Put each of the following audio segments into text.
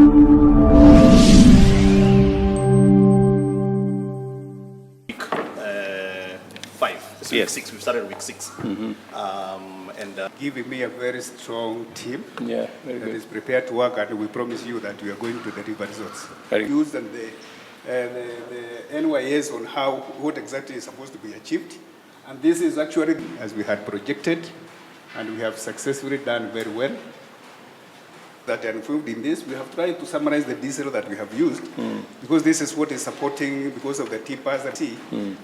Week 6. We've started week 6. Giving me a very strong team that is prepared to work, and we promise you that we are going to the river resorts. Used and the NYS on what exactly is supposed to be achieved. And this is actually as we had projected, and we have successfully done very well. That improved in this, we have tried to summarize the diesel that we have used, because this is what is supporting because of the tippers that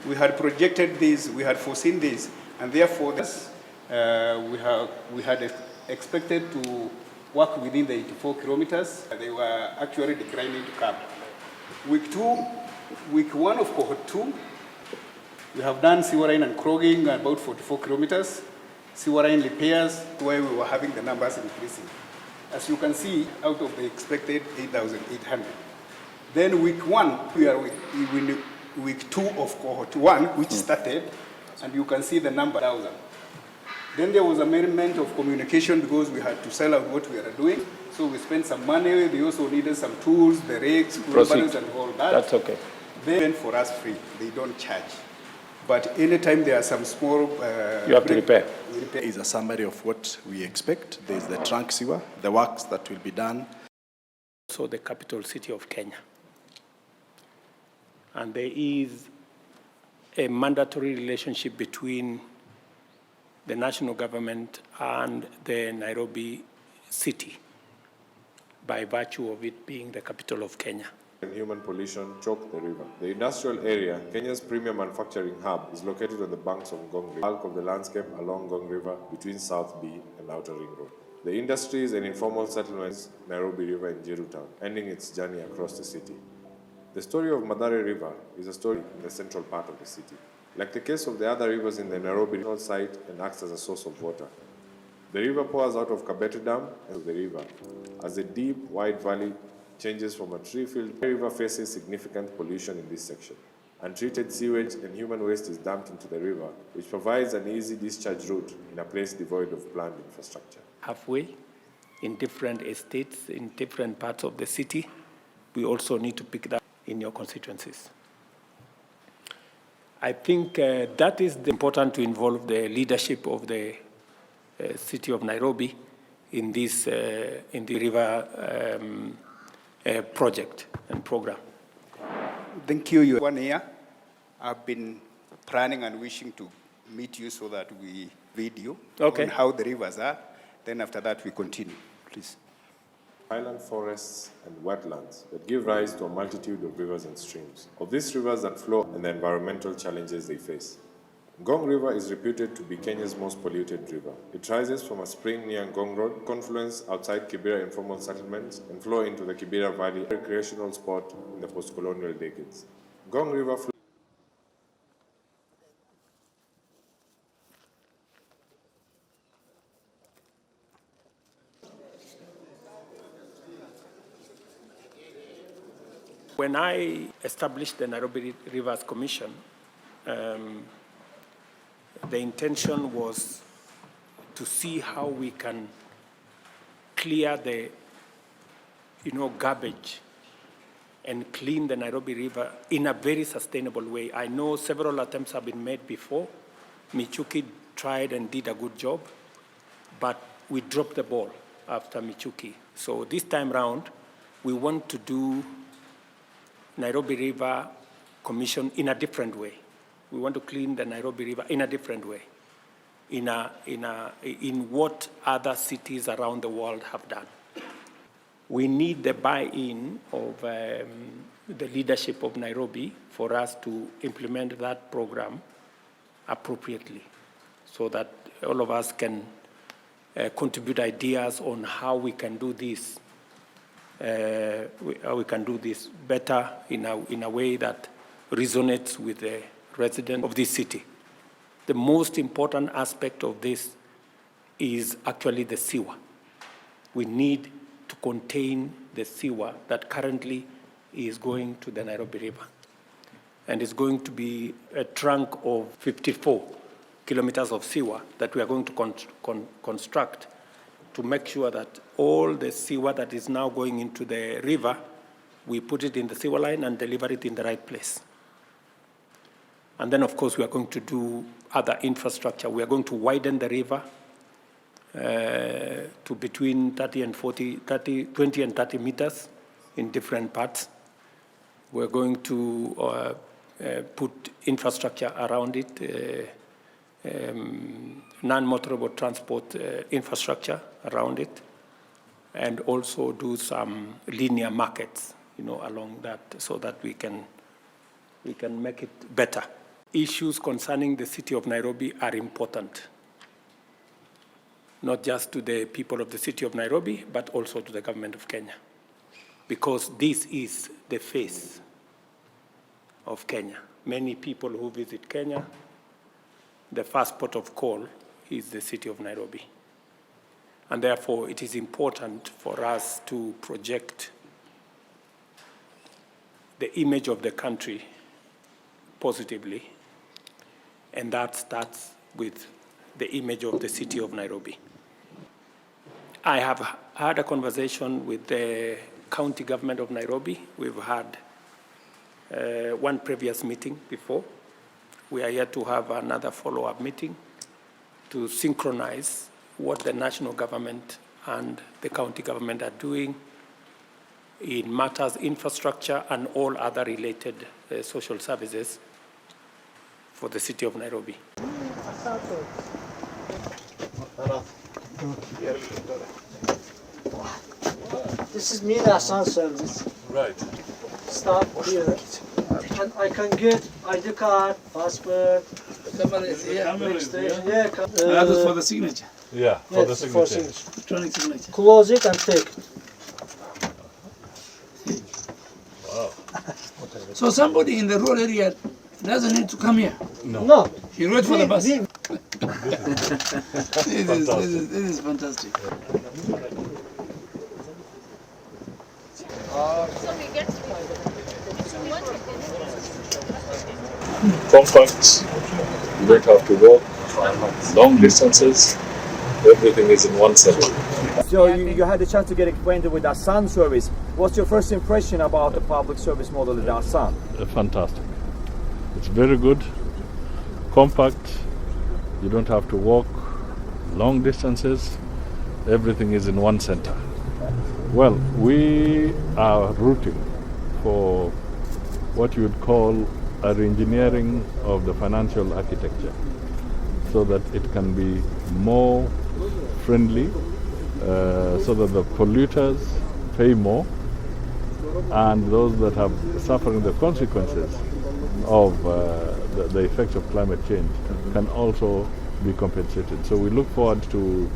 we had projected this, we had foreseen this, and therefore this, we had expected to work within the 84 kilometers. They were actually declining to come. Week 1 of cohort 2, we have done sewer line and clogging about 44 kilometers, sewer line repairs where we were having the numbers increasing. As you can see, out of the expected 8,800. Then week 1, we are in week 2 of cohort 1, which started, and you can see the number 1,000. Then there was amendment of communication because we had to sell out what we are doing. So we spent some money. They also needed some tools, the rigs, balance, and all that. That's okay. They went for us free. They don't charge. But anytime there are some small... you have to repair. Is a summary of what we expect. There's the trunk sewer, the works that will be done. So the capital city of Kenya. And there is a mandatory relationship between the national government and the Nairobi city by virtue of it being the capital of Kenya. Human pollution choke the river. The industrial area, Kenya's premier manufacturing hub, is located on the banks of Ngong River, bulk of the landscape along Ngong River between South B and Outer Ring Road. The industries and informal settlements, Nairobi River and Wanjiru town, ending its journey across the city. The story of Margaret River is a story in the central part of the city. Like the case of the other rivers in the Nairobi River site and acts as a source of water. The river pours out of Kabetu Dam and the river as a deep, wide valley changes from a tree-filled. The river faces significant pollution in this section. Untreated sewage and human waste is dumped into the river, which provides an easy discharge route in a place devoid of planned infrastructure. Halfway, in different estates, in different parts of the city, we also need to pick that in your constituencies. I think that is important to involve the leadership of the city of Nairobi in this in the river project and program. Thank you. 1 year, I've been planning and wishing to meet you so that we video on how the rivers are. Then after that, we continue, please. Highland forests and wetlands that give rise to a multitude of rivers and streams. Of these rivers that flow and the environmental challenges they face. Ngong River is reputed to be Kenya's most polluted river. It rises from a spring near Ngong Road, confluence outside Kibera informal settlements, and flow into the Kibera Valley, a recreational spot in the post-colonial decades. Ngong River flows When I established the Nairobi Rivers Commission, the intention was to see how we can clear the, garbage and clean the Nairobi River in a very sustainable way. I know several attempts have been made before. Michuki tried and did a good job, but we dropped the ball after Michuki. So this time round, we want to do Nairobi River Commission in a different way. We want to clean the Nairobi River in a different way, in what other cities around the world have done. We need the buy-in of the leadership of Nairobi for us to implement that program appropriately, so that all of us can contribute ideas on how we can do this. We can do this better in a way that resonates with the resident of this city. The most important aspect of this is actually the sewer. We need to contain the sewer that currently is going to the Nairobi River. And it's going to be a trunk of 54 kilometers of sewer that we are going to construct to make sure that all the sewer that is now going into the river, we put it in the sewer line and deliver it in the right place. And then, of course, we are going to do other infrastructure. We are going to widen the river to between 20 and 30 meters in different parts. We're going to put infrastructure around it, non-motorable transport infrastructure around it, and also do some linear markets, along that, so that we can make it better. Issues concerning the city of Nairobi are important, not just to the people of the city of Nairobi, but also to the government of Kenya, because this is the face of Kenya. Many people who visit Kenya, the first port of call is the city of Nairobi. And therefore, it is important for us to project the image of the country positively, and that starts with the image of the city of Nairobi. I have had a conversation with the county government of Nairobi. We've had one previous meeting before. We are yet to have another follow-up meeting to synchronize what the national government and the county government are doing in matters infrastructure and all other related social services for the city of Nairobi. This is MATIANG'I service. Right. Start here. And I can get ID card, passport, registration. Yeah. That is for the signature. Yeah, for the signature. Electronic signature. Close it and take. Wow. So somebody in the rural area doesn't need to come here. No. He wait for the bus. We- This is fantastic. Compact, you don't have to walk long distances, everything is in one setting. So you had the chance to get acquainted with our Sun service. What's your first impression about the public service model at our Sun? Fantastic. It's very good, compact, you don't have to walk long distances, everything is in one center. Well, we are rooting for what you would call a re-engineering of the financial architecture so that it can be more friendly, so that the polluters pay more and those that are suffering the consequences of the effects of climate change can also be compensated. So we look forward to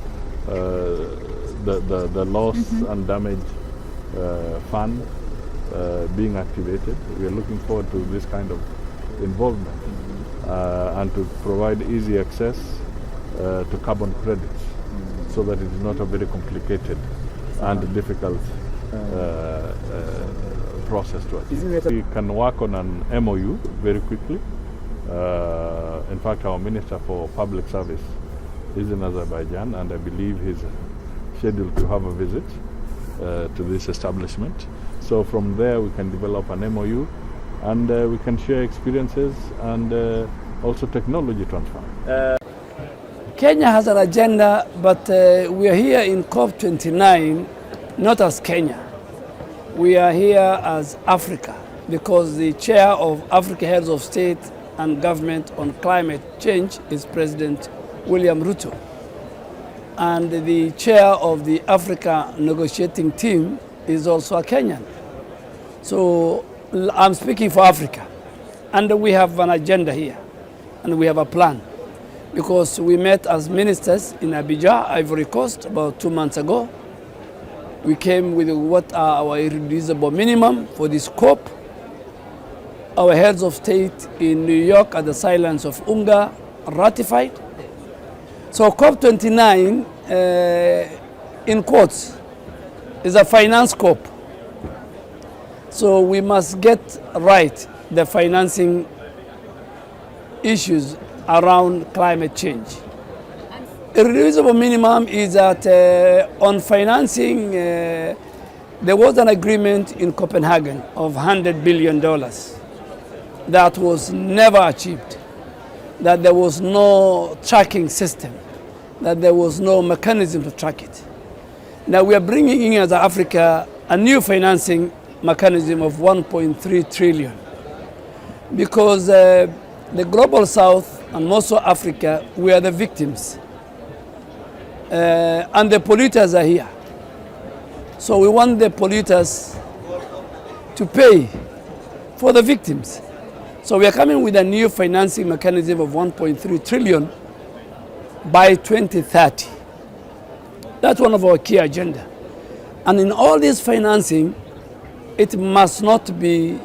the loss and damage fund being activated. We are looking forward to this kind of involvement and to provide easy access to carbon credits so that it is not a very complicated and difficult process to achieve. We can work on an MOU very quickly. In fact, our Minister for Public Service is in Azerbaijan, and I believe he's scheduled to have a visit to this establishment. So from there we can develop an MOU and we can share experiences and also technology transfer. Kenya has an agenda, but we are here in COP29 not as Kenya. We are here as Africa because the chair of Africa Heads of State and Government on Climate Change is President William Ruto. And the chair of the Africa negotiating team is also a Kenyan. So I'm speaking for Africa. And we have an agenda here, and we have a plan. Because we met as ministers in Abidjan, Ivory Coast, about 2 months ago. We came with what are our irreducible minimum for this COP. Our heads of state in New York at the Silence of Unga ratified. So COP29, in quotes, is a finance COP. So we must get right the financing issues around climate change. irreducible minimum is that on financing, there was an agreement in Copenhagen of $100 billion that was never achieved, that there was no tracking system, that there was no mechanism to track it. Now we are bringing in as Africa a new financing mechanism of 1.3 trillion because the global south and most of Africa, we are the victims. And the polluters are here. So we want the polluters to pay for the victims. So we are coming with a new financing mechanism of 1.3 trillion by 2030. That's one of our key agenda. And in all this financing, it must not be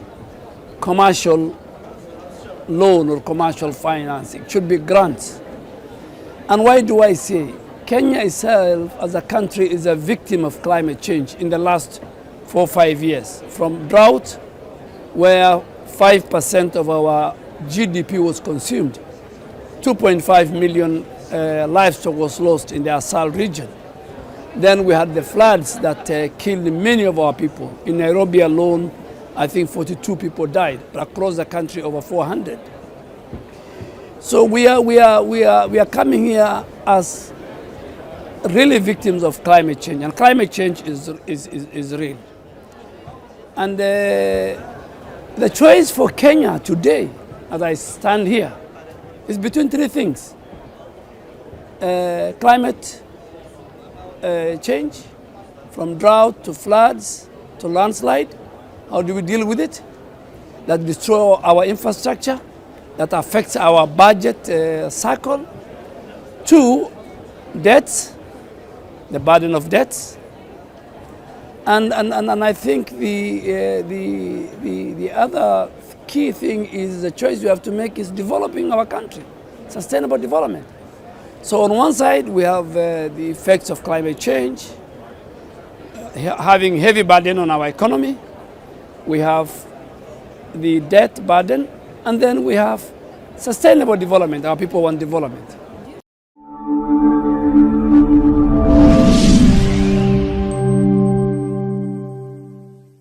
commercial loan or commercial financing. It should be grants. And why do I say? Kenya itself as a country is a victim of climate change in the last 4 or 5 years. From drought, where 5% of our GDP was consumed, 2.5 million livestock was lost in the Asal region. Then we had the floods that killed many of our people. In Nairobi alone, I think 42 people died, but across the country over 400. So we are coming here as really victims of climate change, and climate change is real. And the choice for Kenya today, as I stand here, is between 3 things. Climate change, from drought to floods to landslide. How do we deal with it? That destroy our infrastructure, that affects our budget cycle. 2, debts, the burden of debts. And I think the other key thing is the choice we have to make is developing our country, sustainable development. So on one side, we have the effects of climate change, having heavy burden on our economy. We have the debt burden, and then we have sustainable development. Our people want development.